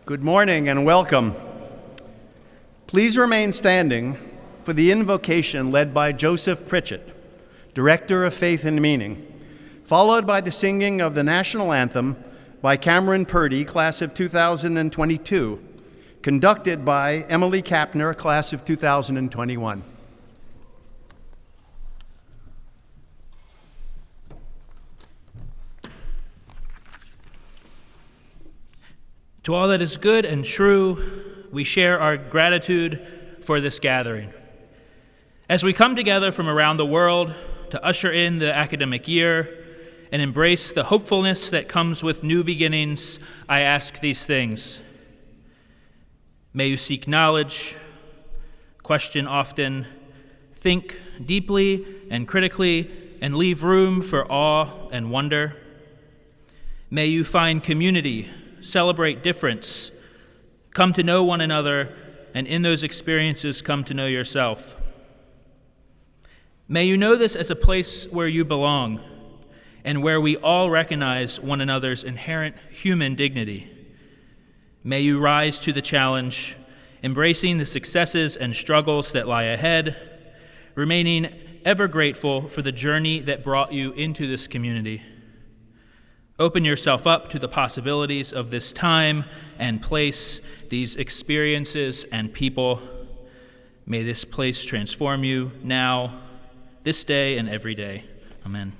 Good morning and welcome. Please remain standing for the invocation led by Joseph Pritchett, Director of Faith and Meaning, followed by the singing of the national anthem by Cameron Purdy, class of 2022, conducted by Emily Kapner, class of 2021. To all that is good and true, we share our gratitude for this gathering. As we come together from around the world to usher in the academic year and embrace the hopefulness that comes with new beginnings, I ask these things. May you seek knowledge, question often, think deeply and critically, and leave room for awe and wonder. May you find community, celebrate difference, come to know one another, and in those experiences come to know yourself. May you know this as a place where you belong and where we all recognize one another's inherent human dignity. May you rise to the challenge, embracing the successes and struggles that lie ahead, remaining ever grateful for the journey that brought you into this community. Open yourself up to the possibilities of this time and place, these experiences and people. May this place transform you now, this day, and every day. Amen.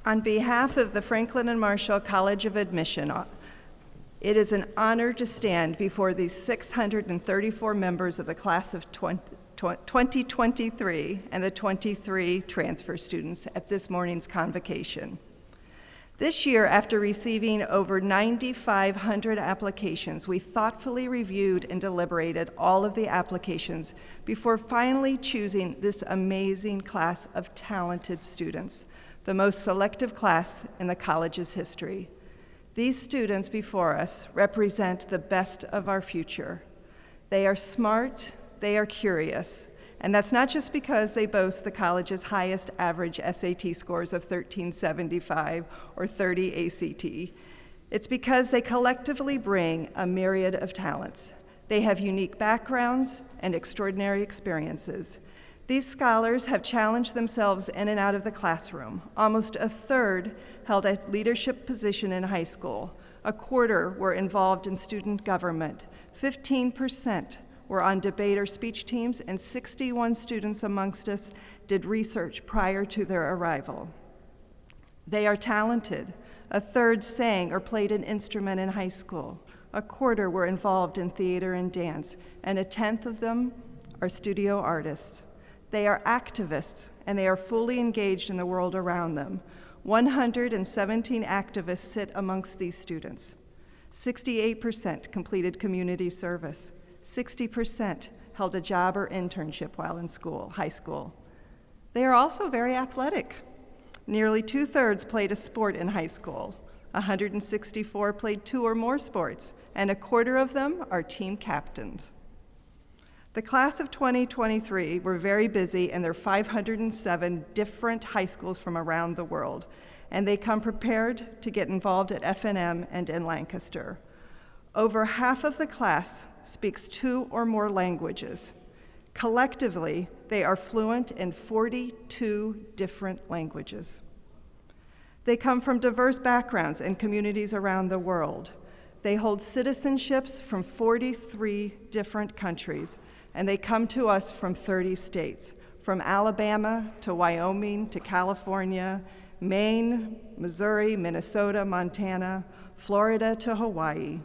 On behalf of the Franklin and Marshall College of Admission, it is an honor to stand before these 634 members of the class of 2023 and the 23 transfer students at this morning's convocation. This year, after receiving over 9,500 applications, we thoughtfully reviewed and deliberated all of the applications before finally choosing this amazing class of talented students, the most selective class in the college's history. These students before us represent the best of our future. They are smart, they are curious, and that's not just because they boast the college's highest average SAT scores of 1375 or 30 ACT. It's because they collectively bring a myriad of talents. They have unique backgrounds and extraordinary experiences. These scholars have challenged themselves in and out of the classroom. Almost a third held a leadership position in high school. A quarter were involved in student government. 15% were on debate or speech teams, and 61 students amongst us did research prior to their arrival. They are talented. A third sang or played an instrument in high school. A quarter were involved in theater and dance, and a tenth of them are studio artists. They are activists, and they are fully engaged in the world around them. 117 activists sit amongst these students. 68% completed community service. 60% held a job or internship while in school, high school. They are also very athletic. Nearly 2/3 played a sport in high school. 164 played 2 or more sports, and 1/4 of them are team captains. The class of 2023 were very busy in their 507 different high schools from around the world, and they come prepared to get involved at FNM and in Lancaster. Over half of the class speaks 2 or more languages. Collectively, they are fluent in 42 different languages. They come from diverse backgrounds and communities around the world. They hold citizenships from 43 different countries, and they come to us from 30 states, from Alabama to Wyoming to California, Maine, Missouri, Minnesota, Montana, Florida to Hawaii.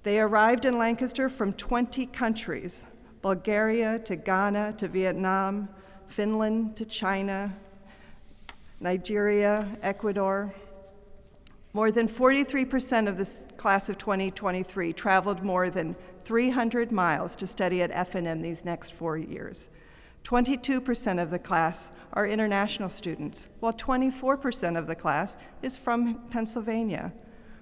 They arrived in Lancaster from 20 countries, Bulgaria to Ghana to Vietnam, Finland to China, Nigeria, Ecuador. More than 43% of this class of 2023 traveled more than 300 miles to study at FNM these next 4 years. 22% of the class are international students, while 24% of the class is from Pennsylvania.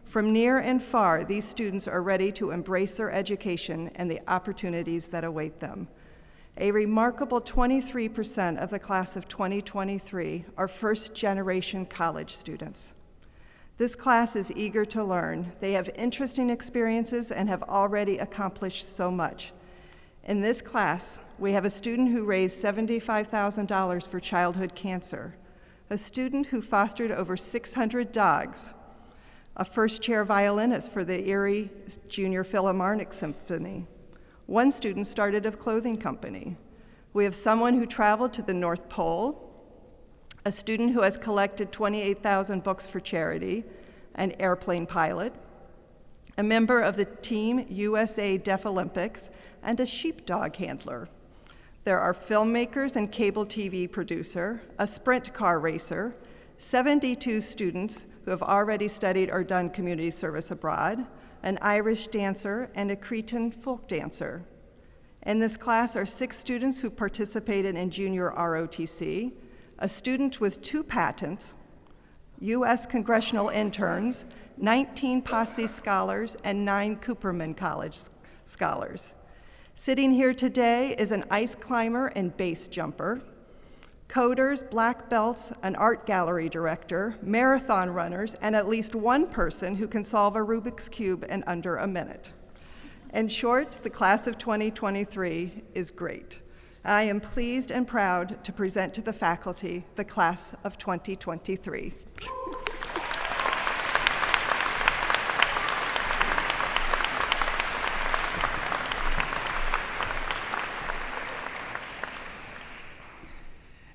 From near and far, these students are ready to embrace their education and the opportunities that await them. A remarkable 23% of the class of 2023 are first-generation college students. This class is eager to learn. They have interesting experiences and have already accomplished so much. In this class, we have a student who raised $75,000 for childhood cancer, a student who fostered over 600 dogs, a first-chair violinist for the Erie Junior Philharmonic Symphony. One student started a clothing company. We have someone who traveled to the North Pole, a student who has collected 28,000 books for charity, an airplane pilot, a member of the Team USA Deaf Olympics, and a sheepdog handler. There are filmmakers and cable TV producer, a sprint car racer, 72 students who have already studied or done community service abroad, an Irish dancer, and a Cretan folk dancer. In this class are 6 students who participated in junior ROTC, a student with 2 patents, U.S. congressional interns, 19 Posse scholars, and 9 Cooperman College scholars. Sitting here today is an ice climber and base jumper, coders, black belts, an art gallery director, marathon runners, and at least one person who can solve a Rubik's Cube in under a minute. In short, the class of 2023 is great. I am pleased and proud to present to the faculty the class of 2023.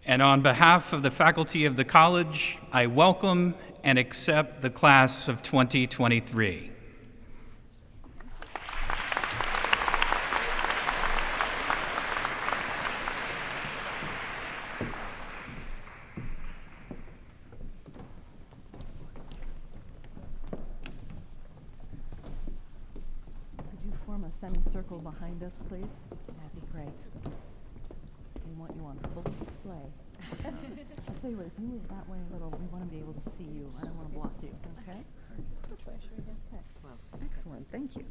And on behalf of the faculty of the college, I welcome and accept the class of 2023. Could you form a semicircle behind us, please? That'd be great. We want you on full display. I'll tell you what, if you move that way a little, we want to be able to see you. I don't want to block you, okay? Okay. Well, excellent, thank you.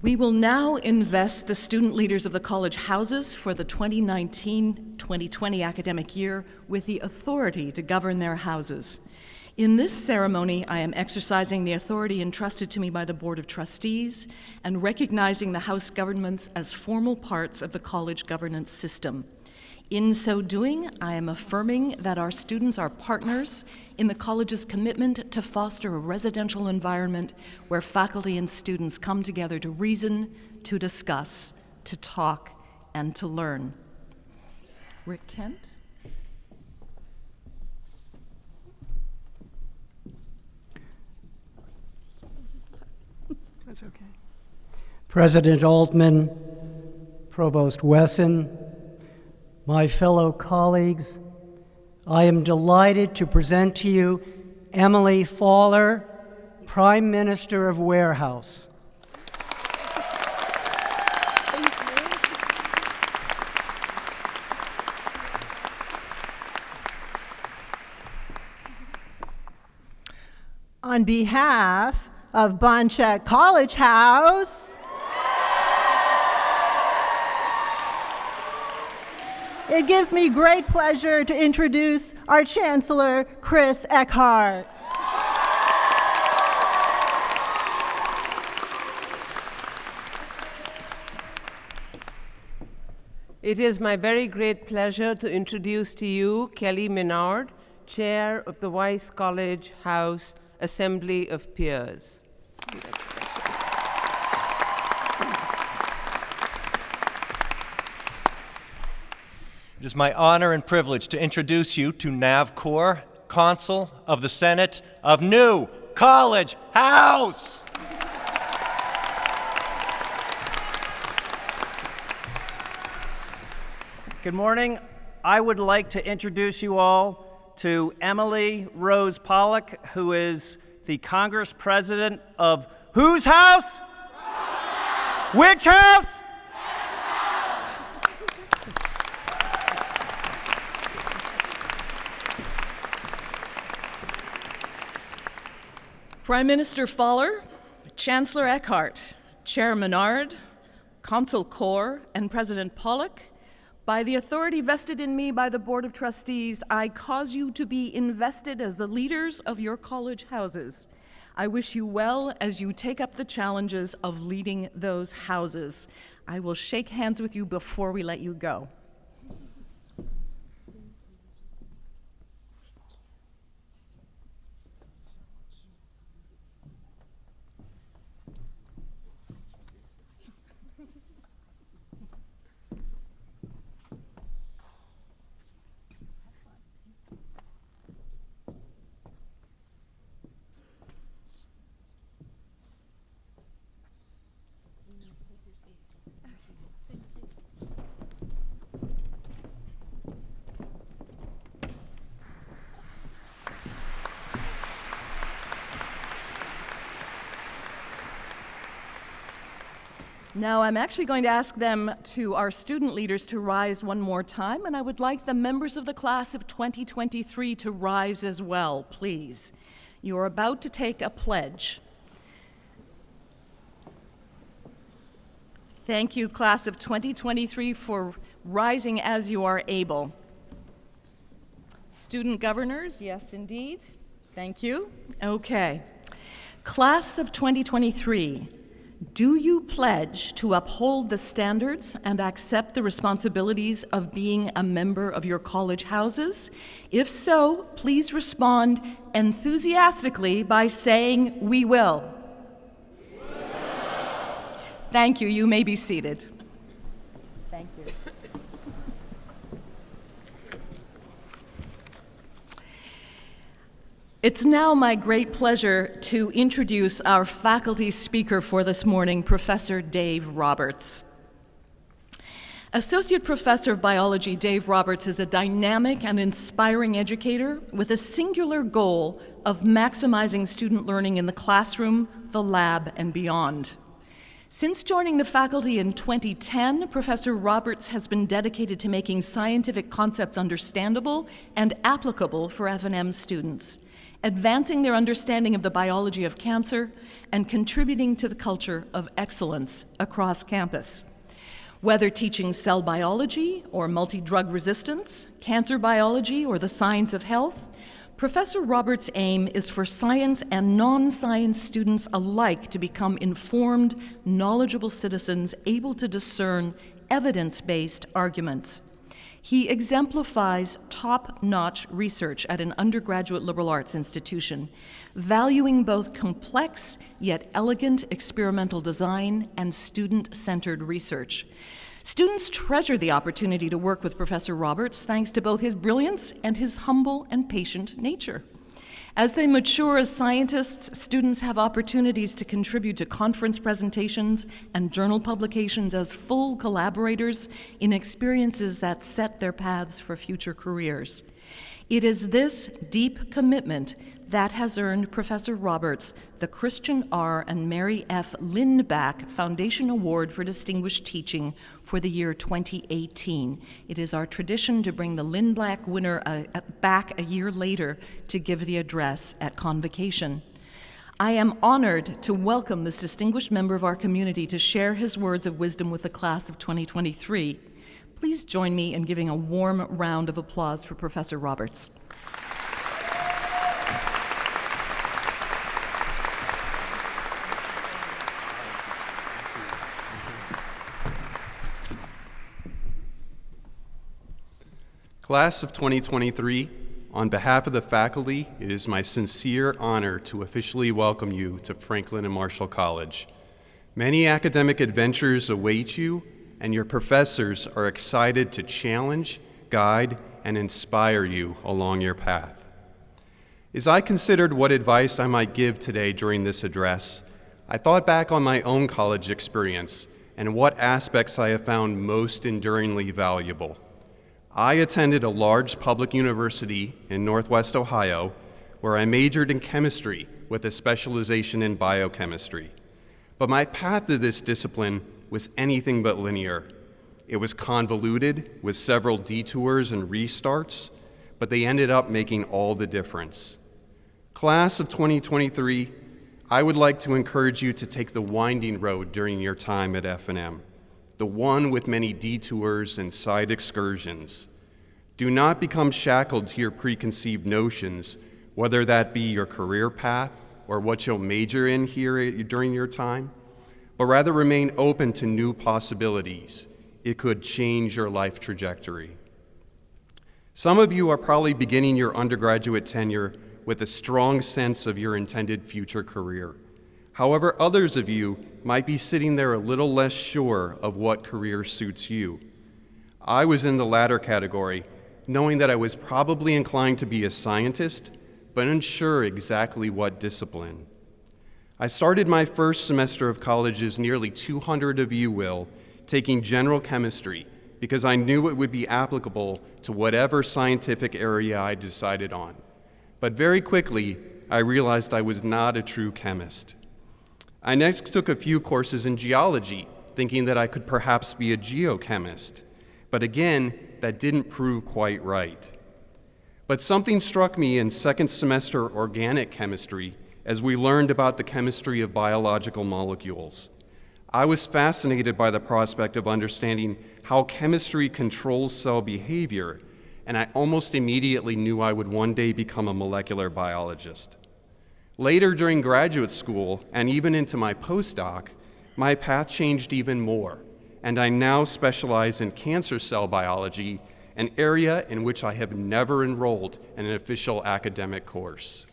We will now invest the student leaders of the college houses for the 2019-2020 academic year with the authority to govern their houses. In this ceremony, I am exercising the authority entrusted to me by the Board of Trustees and recognizing the House governments as formal parts of the college governance system. In so doing, I am affirming that our students are partners in the college's commitment to foster a residential environment where faculty and students come together to reason, to discuss, to talk, and to learn. Rick Kent? That's okay. President Altman, Provost Wesson, my fellow colleagues, I am delighted to present to you Emily Fowler, Prime Minister of Warehouse. On behalf of Bonchak College House, it gives me great pleasure to introduce our Chancellor, Chris Eckhart. It is my very great pleasure to introduce to you Kelly Menard, Chair of the Weiss College House Assembly of Peers. It is my honor and privilege to introduce you to Nav Kaur, Consul of the Senate of New College House. Good morning. I would like to introduce you all to Emily Rose Pollock, who is the Congress President of whose house? Which house? Prime Minister Fowler, Chancellor Eckhart, Chair Menard, Consul Kaur, and President Pollock, by the authority vested in me by the Board of Trustees, I cause you to be invested as the leaders of your college houses. I wish you well as you take up the challenges of leading those houses. I will shake hands with you before we let you go. Now I'm actually going to ask our student leaders to rise one more time, and I would like the members of the class of 2023 to rise as well, please. You're about to take a pledge. Thank you, class of 2023, for rising as you are able. Student governors, yes indeed. Thank you. Okay. Class of 2023, do you pledge to uphold the standards and accept the responsibilities of being a member of your college houses? If so, please respond enthusiastically by saying, "We will." We will. Thank you. You may be seated. Thank you. It's now my great pleasure to introduce our faculty speaker for this morning, Professor Dave Roberts. Associate Professor of Biology Dave Roberts is a dynamic and inspiring educator with a singular goal of maximizing student learning in the classroom, the lab, and beyond. Since joining the faculty in 2010, Professor Roberts has been dedicated to making scientific concepts understandable and applicable for F&M students, advancing their understanding of the biology of cancer, and contributing to the culture of excellence across campus. Whether teaching cell biology or multi-drug resistance, cancer biology, or the science of health, Professor Roberts' aim is for science and non-science students alike to become informed, knowledgeable citizens able to discern evidence-based arguments. He exemplifies top-notch research at an undergraduate liberal arts institution, valuing both complex yet elegant experimental design and student-centered research. Students treasure the opportunity to work with Professor Roberts thanks to both his brilliance and his humble and patient nature. As they mature as scientists, students have opportunities to contribute to conference presentations and journal publications as full collaborators in experiences that set their paths for future careers. It is this deep commitment that has earned Professor Roberts the Christian R. and Mary F. Lindback Foundation Award for Distinguished Teaching for the year 2018. It is our tradition to bring the Lindback winner back a year later to give the address at Convocation. I am honored to welcome this distinguished member of our community to share his words of wisdom with the class of 2023. Please join me in giving a warm round of applause for Professor Roberts. Class of 2023, on behalf of the faculty, it is my sincere honor to officially welcome you to Franklin and Marshall College. Many academic adventures await you, and your professors are excited to challenge, guide, and inspire you along your path. As I considered what advice I might give today during this address, I thought back on my own college experience and what aspects I have found most enduringly valuable. I attended a large public university in Northwest Ohio where I majored in chemistry with a specialization in biochemistry. But my path to this discipline was anything but linear. It was convoluted with several detours and restarts, but they ended up making all the difference. Class of 2023, I would like to encourage you to take the winding road during your time at F&M, the one with many detours and side excursions. Do not become shackled to your preconceived notions, whether that be your career path or what you'll major in here during your time, but rather remain open to new possibilities. It could change your life trajectory. Some of you are probably beginning your undergraduate tenure with a strong sense of your intended future career. However, others of you might be sitting there a little less sure of what career suits you. I was in the latter category, knowing that I was probably inclined to be a scientist, but unsure exactly what discipline. I started my first semester of college, as nearly 200 of you will, taking general chemistry because I knew it would be applicable to whatever scientific area I decided on. But very quickly, I realized I was not a true chemist. I next took a few courses in geology, thinking that I could perhaps be a geochemist. But again, that didn't prove quite right. But something struck me in second semester organic chemistry as we learned about the chemistry of biological molecules. I was fascinated by the prospect of understanding how chemistry controls cell behavior, and I almost immediately knew I would one day become a molecular biologist. Later during graduate school, and even into my postdoc, my path changed even more, and I now specialize in cancer cell biology, an area in which I have never enrolled in an official academic course.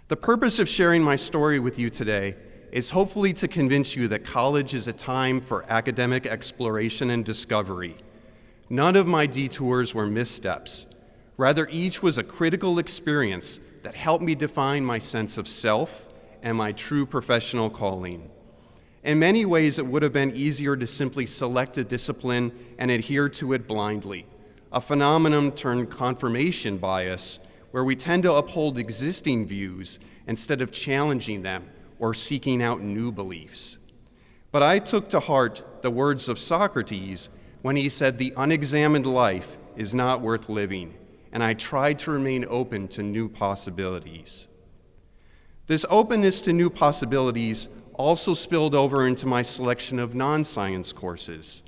The purpose of sharing my story with you today is hopefully to convince you that college is a time for academic exploration and discovery. None of my detours were missteps. Rather, each was a critical experience that helped me define my sense of self and my true professional calling. In many ways, it would have been easier to simply select a discipline and adhere to it blindly, a phenomenon turned confirmation bias, where we tend to uphold existing views instead of challenging them or seeking out new beliefs. But I took to heart the words of Socrates when he said, "The unexamined life is not worth living," and I tried to remain open to new possibilities. This openness to new possibilities also spilled over into my selection of non-science courses.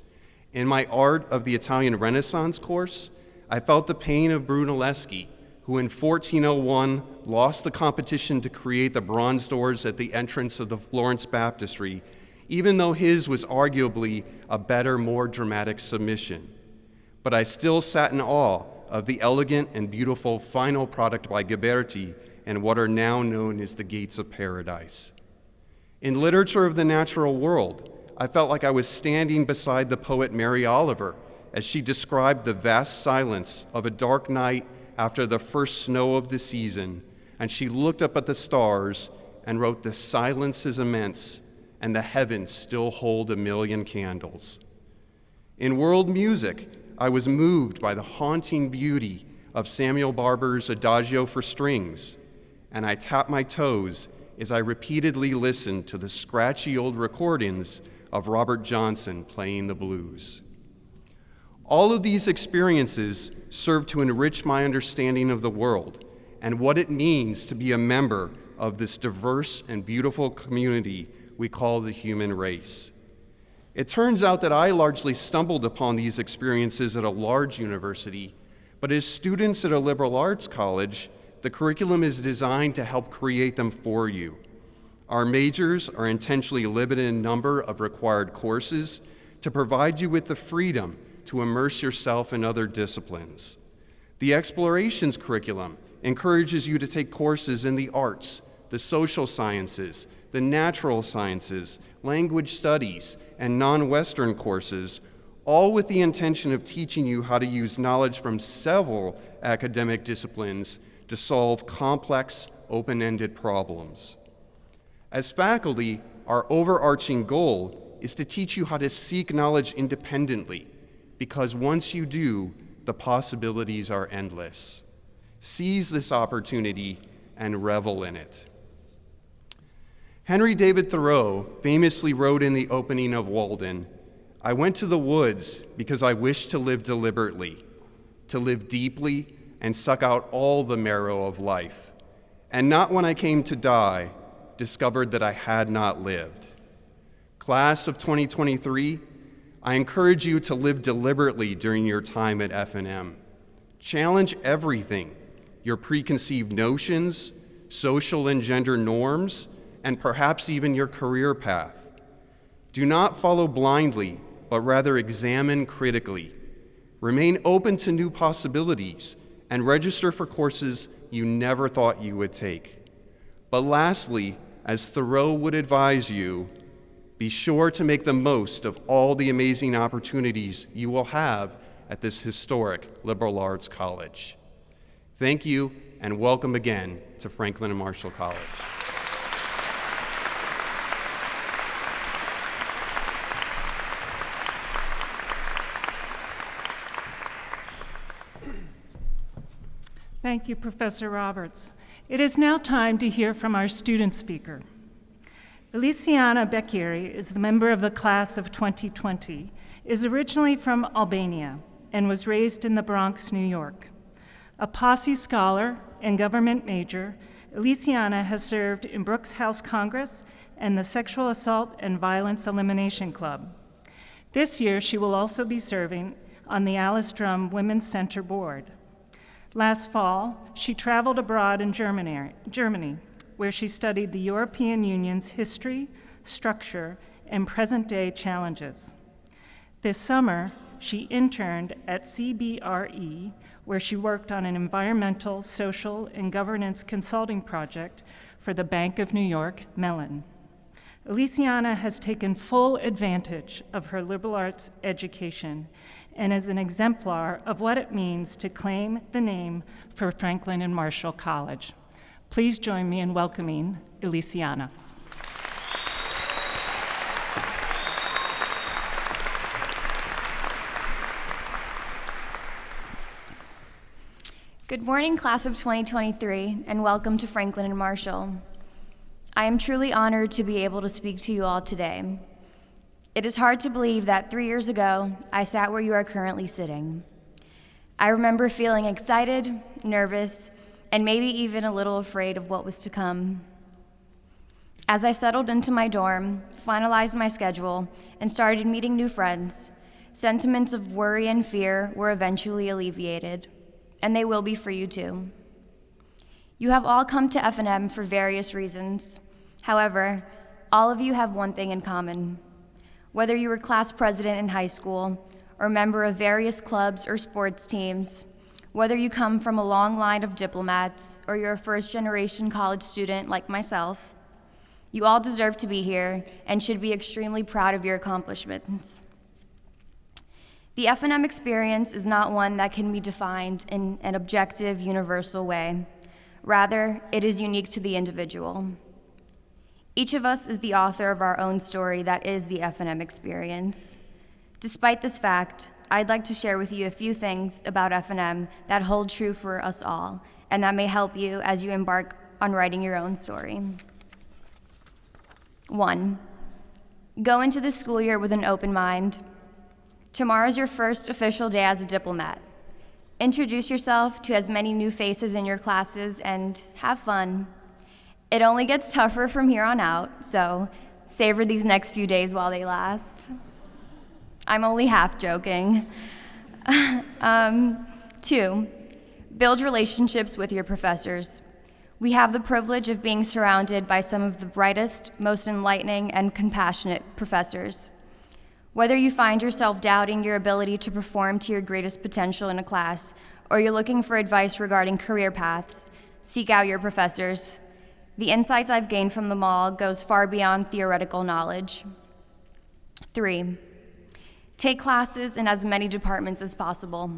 In my Art of the Italian Renaissance course, I felt the pain of Brunelleschi, who in 1401 lost the competition to create the bronze doors at the entrance of the Florence Baptistry, even though his was arguably a better, more dramatic submission. But I still sat in awe of the elegant and beautiful final product by Ghiberti and what are now known as the Gates of Paradise. In Literature of the Natural World, I felt like I was standing beside the poet Mary Oliver as she described the vast silence of a dark night after the first snow of the season, and she looked up at the stars and wrote, "The silence is immense, and the heavens still hold a million candles." In world music, I was moved by the haunting beauty of Samuel Barber's Adagio for Strings, and I tapped my toes as I repeatedly listened to the scratchy old recordings of Robert Johnson playing the blues. All of these experiences serve to enrich my understanding of the world and what it means to be a member of this diverse and beautiful community we call the human race. It turns out that I largely stumbled upon these experiences at a large university, but as students at a liberal arts college, the curriculum is designed to help create them for you. Our majors are intentionally limited in number of required courses to provide you with the freedom to immerse yourself in other disciplines. The Explorations curriculum encourages you to take courses in the arts, the social sciences, the natural sciences, language studies, and non-Western courses, all with the intention of teaching you how to use knowledge from several academic disciplines to solve complex, open-ended problems. As faculty, our overarching goal is to teach you how to seek knowledge independently, because once you do, the possibilities are endless. Seize this opportunity and revel in it. Henry David Thoreau famously wrote in the opening of Walden, "I went to the woods because I wished to live deliberately, to live deeply and suck out all the marrow of life, and not when I came to die, discovered that I had not lived." Class of 2023, I encourage you to live deliberately during your time at F&M. Challenge everything, your preconceived notions, social and gender norms, and perhaps even your career path. Do not follow blindly, but rather examine critically. Remain open to new possibilities and register for courses you never thought you would take. But lastly, as Thoreau would advise you, be sure to make the most of all the amazing opportunities you will have at this historic liberal arts college. Thank you, and welcome again to Franklin and Marshall College. Thank you, Professor Roberts. It is now time to hear from our student speaker. Elisiana Bekieri is the member of the class of 2020, is originally from Albania, and was raised in the Bronx, New York. A Posse scholar and government major, Elisiana has served in Brooks House Congress and the Sexual Assault and Violence Elimination Club. This year, she will also be serving on the Alice Drum Women's Center Board. Last fall, she traveled abroad in Germany, where she studied the European Union's history, structure, and present-day challenges. This summer, she interned at CBRE, where she worked on an environmental, social, and governance consulting project for the Bank of New York, Mellon. Elisiana has taken full advantage of her liberal arts education and is an exemplar of what it means to claim the name for Franklin and Marshall College. Please join me in welcoming Elisiana. Good morning, class of 2023, and welcome to Franklin and Marshall. I am truly honored to be able to speak to you all today. It is hard to believe that 3 years ago, I sat where you are currently sitting. I remember feeling excited, nervous, and maybe even a little afraid of what was to come. As I settled into my dorm, finalized my schedule, and started meeting new friends, sentiments of worry and fear were eventually alleviated, and they will be for you too. You have all come to F&M for various reasons. However, all of you have one thing in common. Whether you were class president in high school, or member of various clubs or sports teams, whether you come from a long line of diplomats, or you're a first-generation college student like myself, you all deserve to be here and should be extremely proud of your accomplishments. The F&M experience is not one that can be defined in an objective, universal way. Rather, it is unique to the individual. Each of us is the author of our own story that is the F&M experience. Despite this fact, I'd like to share with you a few things about F&M that hold true for us all, and that may help you as you embark on writing your own story. 1. Go into the school year with an open mind. Tomorrow's your first official day as a diplomat. Introduce yourself to as many new faces in your classes and have fun. It only gets tougher from here on out, so savor these next few days while they last. I'm only half joking. 2, build relationships with your professors. We have the privilege of being surrounded by some of the brightest, most enlightening, and compassionate professors. Whether you find yourself doubting your ability to perform to your greatest potential in a class, or you're looking for advice regarding career paths, seek out your professors. The insights I've gained from them all goes far beyond theoretical knowledge. 3, take classes in as many departments as possible.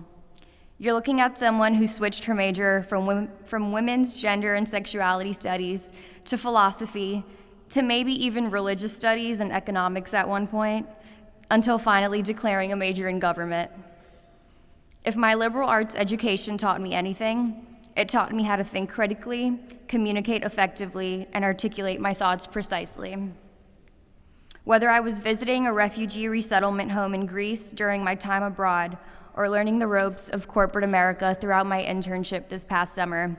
You're looking at someone who switched her major from women's gender and sexuality studies to philosophy to maybe even religious studies and economics at one point, until finally declaring a major in government. If my liberal arts education taught me anything, it taught me how to think critically, communicate effectively, and articulate my thoughts precisely. Whether I was visiting a refugee resettlement home in Greece during my time abroad, or learning the ropes of corporate America throughout my internship this past summer,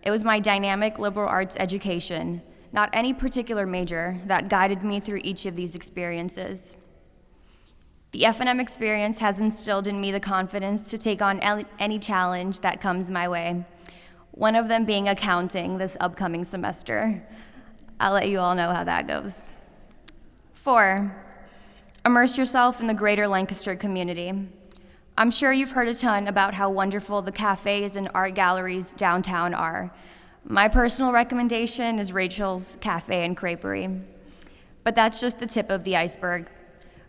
it was my dynamic liberal arts education, not any particular major, that guided me through each of these experiences. The F&M experience has instilled in me the confidence to take on any challenge that comes my way, one of them being accounting this upcoming semester. I'll let you all know how that goes. 4, immerse yourself in the greater Lancaster community. I'm sure you've heard a ton about how wonderful the cafes and art galleries downtown are. My personal recommendation is Rachel's Cafe and Creperie. But that's just the tip of the iceberg.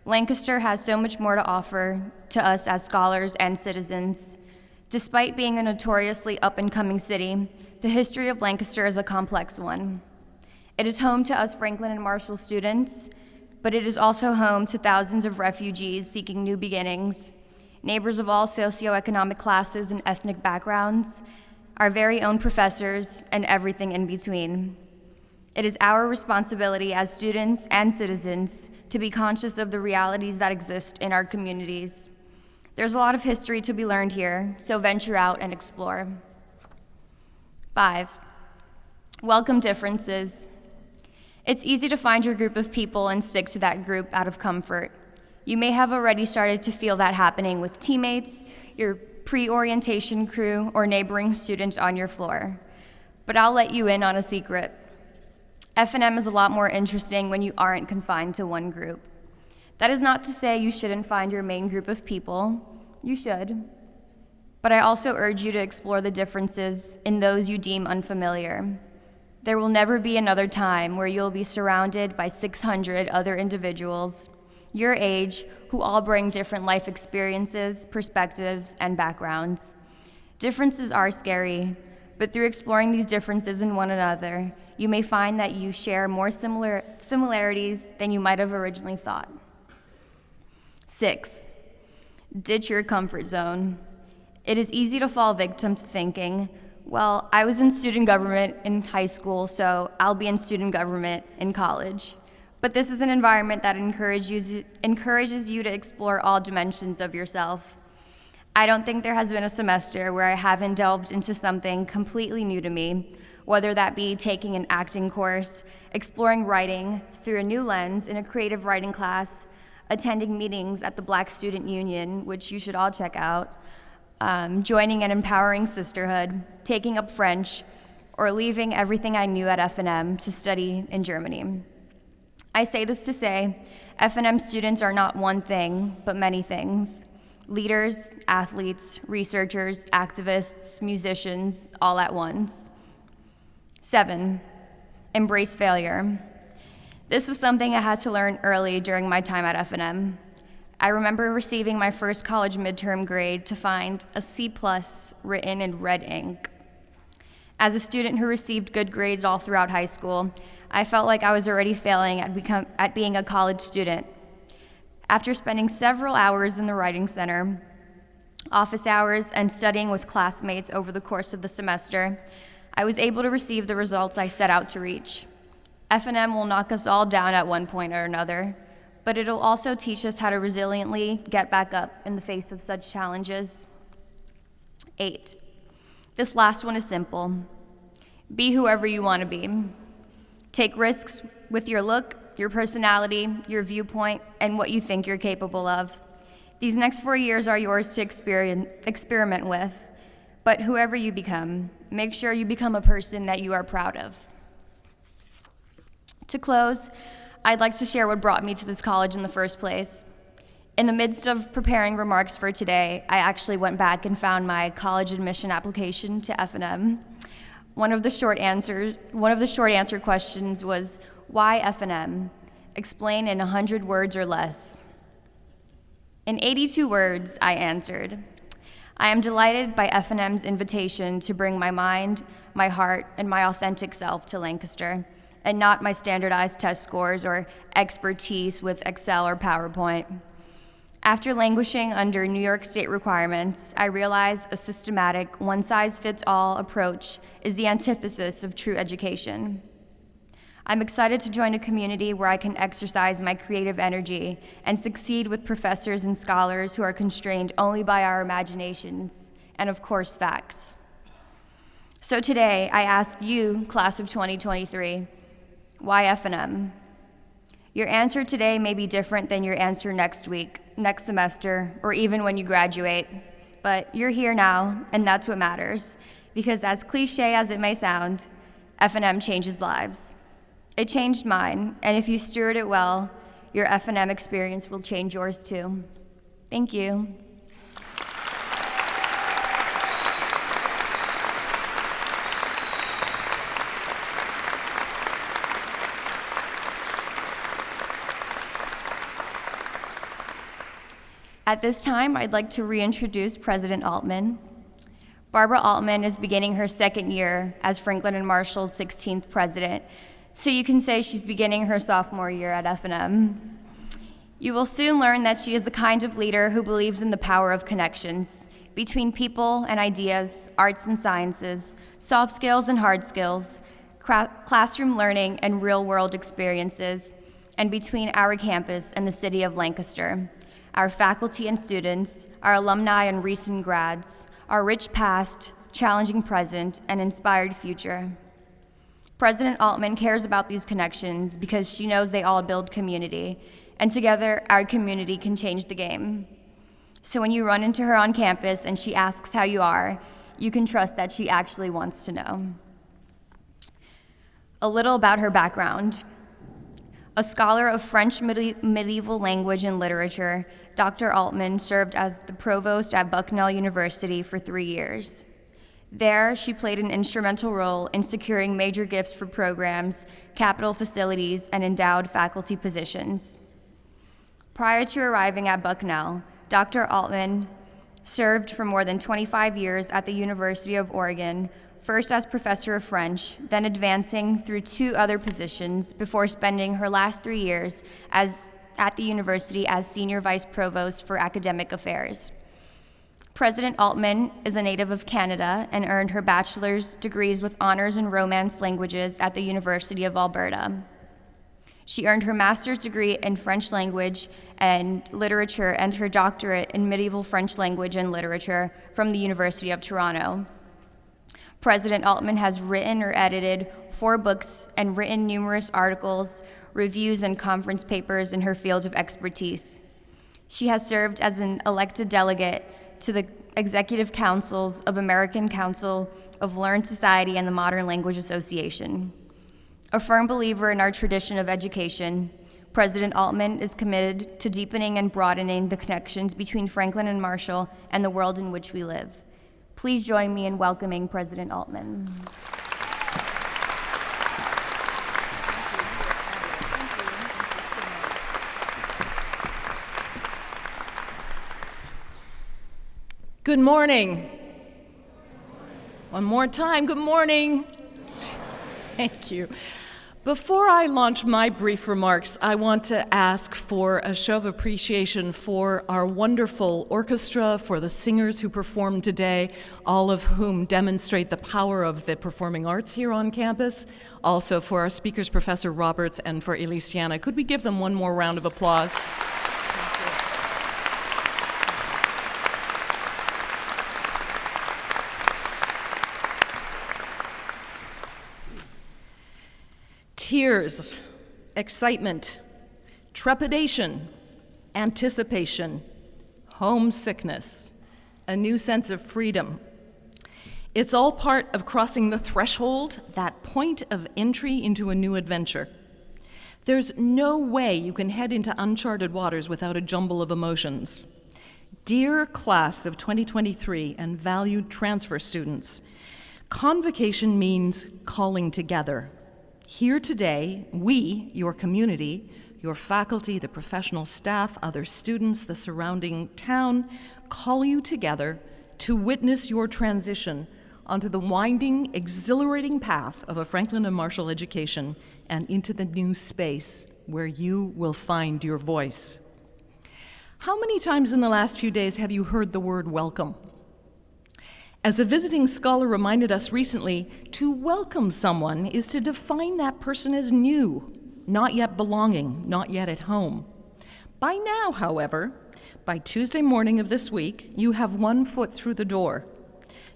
Lancaster has so much more to offer to us as scholars and citizens. Despite being a notoriously up-and-coming city, the history of Lancaster is a complex one. It is home to us Franklin and Marshall students, but it is also home to thousands of refugees seeking new beginnings, neighbors of all socioeconomic classes and ethnic backgrounds, our very own professors, and everything in between. It is our responsibility as students and citizens to be conscious of the realities that exist in our communities. There's a lot of history to be learned here, so venture out and explore. 5, welcome differences. It's easy to find your group of people and stick to that group out of comfort. You may have already started to feel that happening with teammates, your pre-orientation crew, or neighboring students on your floor. But I'll let you in on a secret. F&M is a lot more interesting when you aren't confined to one group. That is not to say you shouldn't find your main group of people. You should. But I also urge you to explore the differences in those you deem unfamiliar. There will never be another time where you'll be surrounded by 600 other individuals your age who all bring different life experiences, perspectives, and backgrounds. Differences are scary, but through exploring these differences in one another, you may find that you share more similarities than you might have originally thought. 6, ditch your comfort zone. It is easy to fall victim to thinking, well, I was in student government in high school, so I'll be in student government in college. But this is an environment that encourages you to explore all dimensions of yourself. I don't think there has been a semester where I haven't delved into something completely new to me, whether that be taking an acting course, exploring writing through a new lens in a creative writing class, attending meetings at the Black Student Union, which you should all check out, joining an empowering sisterhood, taking up French, or leaving everything I knew at F&M to study in Germany. I say this to say, F&M students are not one thing, but many things. Leaders, athletes, researchers, activists, musicians, all at once. 7, embrace failure. This was something I had to learn early during my time at F&M. I remember receiving my first college midterm grade to find a C+ written in red ink. As a student who received good grades all throughout high school, I felt like I was already failing at being a college student. After spending several hours in the Writing Center, office hours, and studying with classmates over the course of the semester, I was able to receive the results I set out to reach. F&M will knock us all down at one point or another, but it'll also teach us how to resiliently get back up in the face of such challenges. 8. This last one is simple. Be whoever you want to be. Take risks with your look, your personality, your viewpoint, and what you think you're capable of. These next 4 years are yours to experiment with, but whoever you become, make sure you become a person that you are proud of. To close, I'd like to share what brought me to this college in the first place. In the midst of preparing remarks for today, I actually went back and found my college admission application to F&M. One of the short answer questions was, why F&M? Explain in 100 words or less. In 82 words, I answered, I am delighted by F&M's invitation to bring my mind, my heart, and my authentic self to Lancaster, and not my standardized test scores or expertise with Excel or PowerPoint. After languishing under New York State requirements, I realized a systematic, one-size-fits-all approach is the antithesis of true education. I'm excited to join a community where I can exercise my creative energy and succeed with professors and scholars who are constrained only by our imaginations and, of course, facts. So today, I ask you, class of 2023, why F&M? Your answer today may be different than your answer next week, next semester, or even when you graduate. But you're here now, and that's what matters. Because as cliche as it may sound, F&M changes lives. It changed mine, and if you steward it well, your F&M experience will change yours too. Thank you. At this time, I'd like to reintroduce President Altman. Barbara Altman is beginning her second year as Franklin and Marshall's 16th president, so you can say she's beginning her sophomore year at F&M. You will soon learn that she is the kind of leader who believes in the power of connections between people and ideas, arts and sciences, soft skills and hard skills, classroom learning and real-world experiences, and between our campus and the city of Lancaster, our faculty and students, our alumni and recent grads, our rich past, challenging present, and inspired future. President Altman cares about these connections because she knows they all build community, and together our community can change the game. So when you run into her on campus and she asks how you are, you can trust that she actually wants to know. A little about her background. A scholar of French medieval language and literature, Dr. Altman served as the provost at Bucknell University for 3 years. There, she played an instrumental role in securing major gifts for programs, capital facilities, and endowed faculty positions. Prior to arriving at Bucknell, Dr. Altman served for more than 25 years at the University of Oregon, first as professor of French, then advancing through 2 other positions before spending her last 3 years at the university as senior vice provost for academic affairs. President Altman is a native of Canada and earned her bachelor's degrees with honors in Romance languages at the University of Alberta. She earned her master's degree in French language and literature and her doctorate in medieval French language and literature from the University of Toronto. President Altman has written or edited 4 books and written numerous articles, reviews, and conference papers in her field of expertise. She has served as an elected delegate to the executive councils of American Council of Learned Society and the Modern Language Association. A firm believer in our tradition of education, President Altman is committed to deepening and broadening the connections between Franklin and Marshall and the world in which we live. Please join me in welcoming President Altman. Good morning. One more time, good morning. Thank you. Before I launch my brief remarks, I want to ask for a show of appreciation for our wonderful orchestra, for the singers who performed today, all of whom demonstrate the power of the performing arts here on campus. Also for our speakers, Professor Roberts, and for Elisiana. Could we give them one more round of applause? Tears, excitement, trepidation, anticipation, homesickness, a new sense of freedom. It's all part of crossing the threshold, that point of entry into a new adventure. There's no way you can head into uncharted waters without a jumble of emotions. Dear class of 2023 and valued transfer students, Convocation means calling together. Here today, we, your community, your faculty, the professional staff, other students, the surrounding town, call you together to witness your transition onto the winding, exhilarating path of a Franklin and Marshall education and into the new space where you will find your voice. How many times in the last few days have you heard the word welcome? As a visiting scholar reminded us recently, to welcome someone is to define that person as new, not yet belonging, not yet at home. By now, however, by Tuesday morning of this week, you have one foot through the door.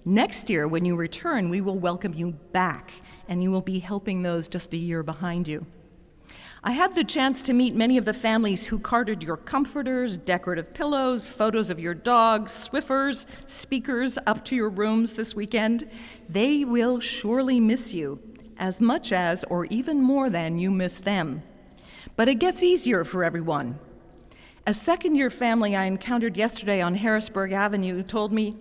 Next year, when you return, we will welcome you back, and you will be helping those just a year behind you. I had the chance to meet many of the families who carted your comforters, decorative pillows, photos of your dogs, Swiffers, speakers up to your rooms this weekend. They will surely miss you as much as, or even more than, you miss them. But it gets easier for everyone. A second-year family I encountered yesterday on Harrisburg Avenue told me,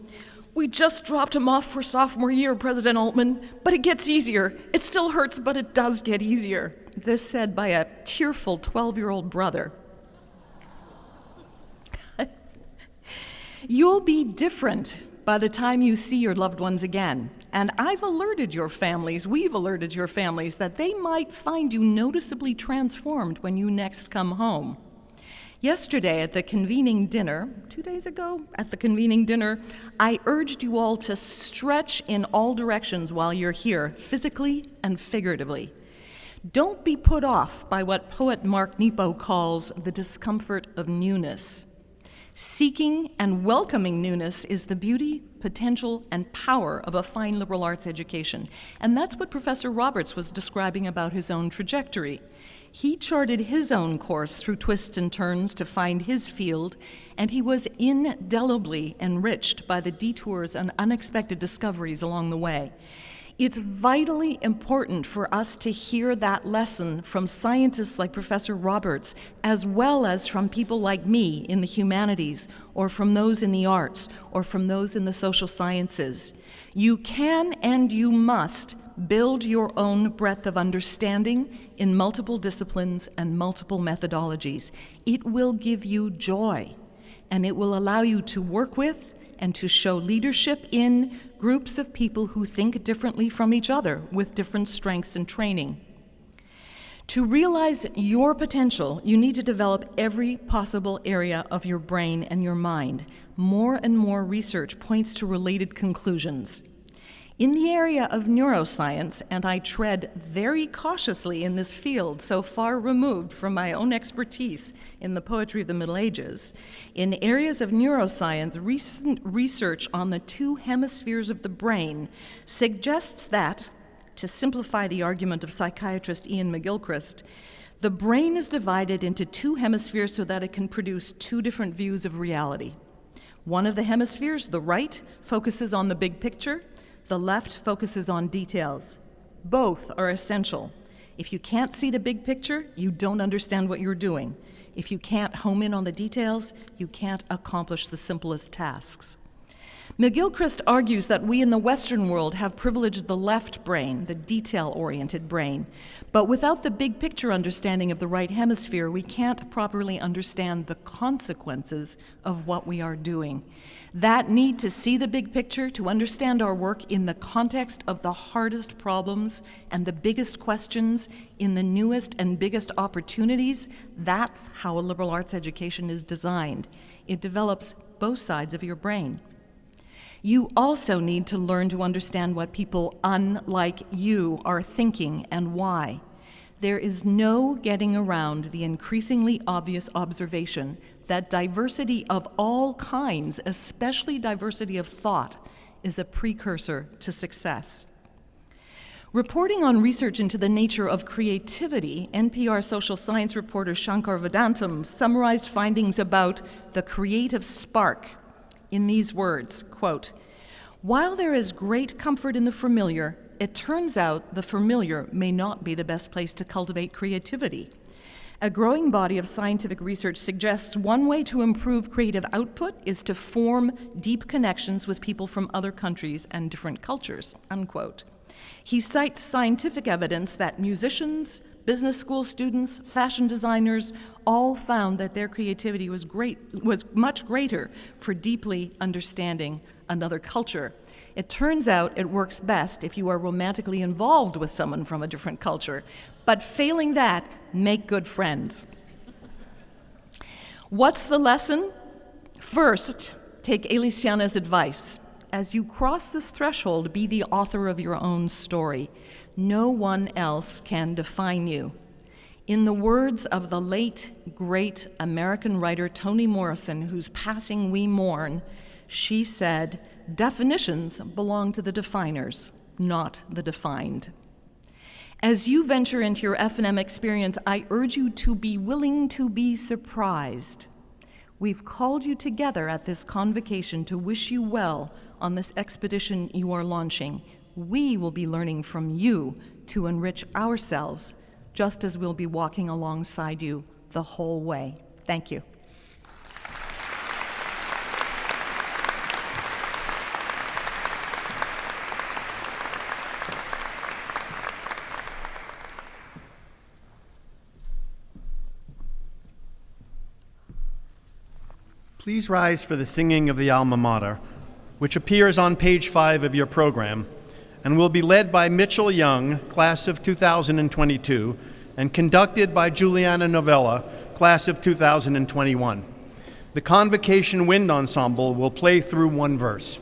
"We just dropped him off for sophomore year, President Altman, but it gets easier. It still hurts, but it does get easier." This said by a tearful 12-year-old brother. You'll be different by the time you see your loved ones again. And we've alerted your families that they might find you noticeably transformed when you next come home. Yesterday at the convening dinner, 2 days ago at the convening dinner, I urged you all to stretch in all directions while you're here, physically and figuratively. Don't be put off by what poet Mark Nepo calls the discomfort of newness. Seeking and welcoming newness is the beauty, potential, and power of a fine liberal arts education. And that's what Professor Roberts was describing about his own trajectory. He charted his own course through twists and turns to find his field, and he was indelibly enriched by the detours and unexpected discoveries along the way. It's vitally important for us to hear that lesson from scientists like Professor Roberts, as well as from people like me in the humanities, or from those in the arts, or from those in the social sciences. You can and you must build your own breadth of understanding in multiple disciplines and multiple methodologies. It will give you joy, and it will allow you to work with and to show leadership in groups of people who think differently from each other with different strengths and training. To realize your potential, you need to develop every possible area of your brain and your mind. More and more research points to related conclusions. In the area of neuroscience, and I tread very cautiously in this field, so far removed from my own expertise in the poetry of the Middle Ages, in areas of neuroscience, recent research on the two hemispheres of the brain suggests that, to simplify the argument of psychiatrist Ian McGilchrist, the brain is divided into two hemispheres so that it can produce two different views of reality. One of the hemispheres, the right, focuses on the big picture. The left focuses on details. Both are essential. If you can't see the big picture, you don't understand what you're doing. If you can't home in on the details, you can't accomplish the simplest tasks. McGilchrist argues that we in the Western world have privileged the left brain, the detail-oriented brain, but without the big picture understanding of the right hemisphere, we can't properly understand the consequences of what we are doing. That need to see the big picture, to understand our work in the context of the hardest problems and the biggest questions, in the newest and biggest opportunities, that's how a liberal arts education is designed. It develops both sides of your brain. You also need to learn to understand what people unlike you are thinking and why. There is no getting around the increasingly obvious observation that diversity of all kinds, especially diversity of thought, is a precursor to success. Reporting on research into the nature of creativity, NPR social science reporter Shankar Vedantam summarized findings about the creative spark in these words, quote, "While there is great comfort in the familiar, it turns out the familiar may not be the best place to cultivate creativity. A growing body of scientific research suggests one way to improve creative output is to form deep connections with people from other countries and different cultures," unquote. He cites scientific evidence that musicians, business school students, fashion designers all found that their creativity was much greater for deeply understanding another culture. It turns out it works best if you are romantically involved with someone from a different culture, but failing that, make good friends. What's the lesson? First, take Elisiana's advice. As you cross this threshold, be the author of your own story. No one else can define you. In the words of the late, great American writer Toni Morrison, whose passing we mourn, she said, "Definitions belong to the definers, not the defined." As you venture into your F&M experience, I urge you to be willing to be surprised. We've called you together at this convocation to wish you well on this expedition you are launching. We will be learning from you to enrich ourselves, just as we'll be walking alongside you the whole way. Thank you. Please rise for the singing of the Alma Mater, which appears on page 5 of your program and will be led by Mitchell Young, class of 2022, and conducted by Juliana Novella, class of 2021. The Convocation Wind Ensemble will play through one verse.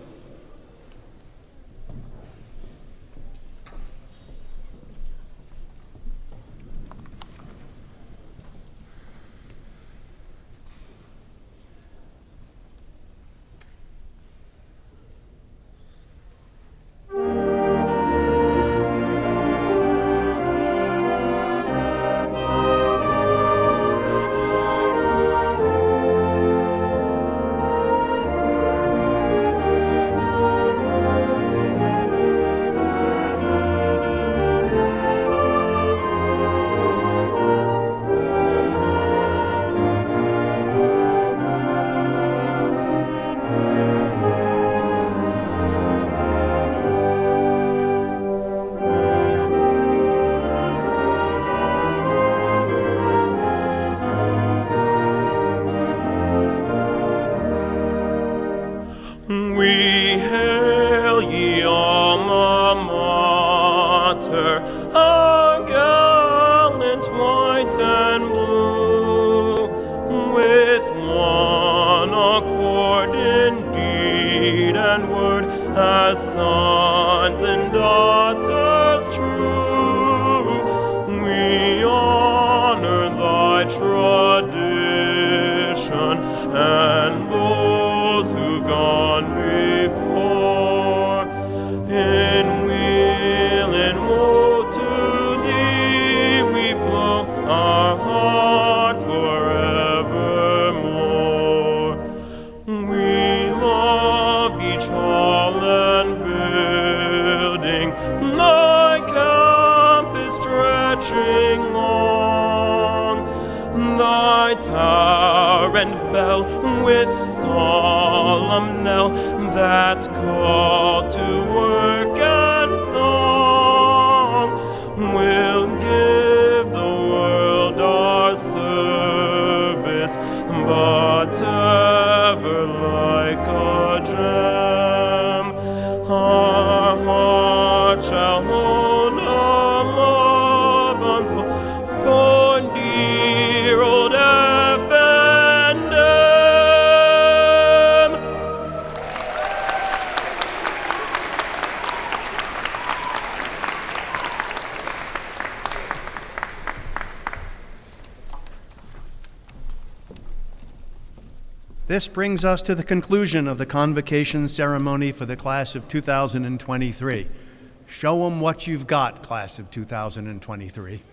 With solemn knell, that call to work and song will give the world our service, but ever like a gem, our heart shall own a love unto for dear old F&M. This brings us to the conclusion of the convocation ceremony for the class of 2023. Show them what you've got, class of 2023.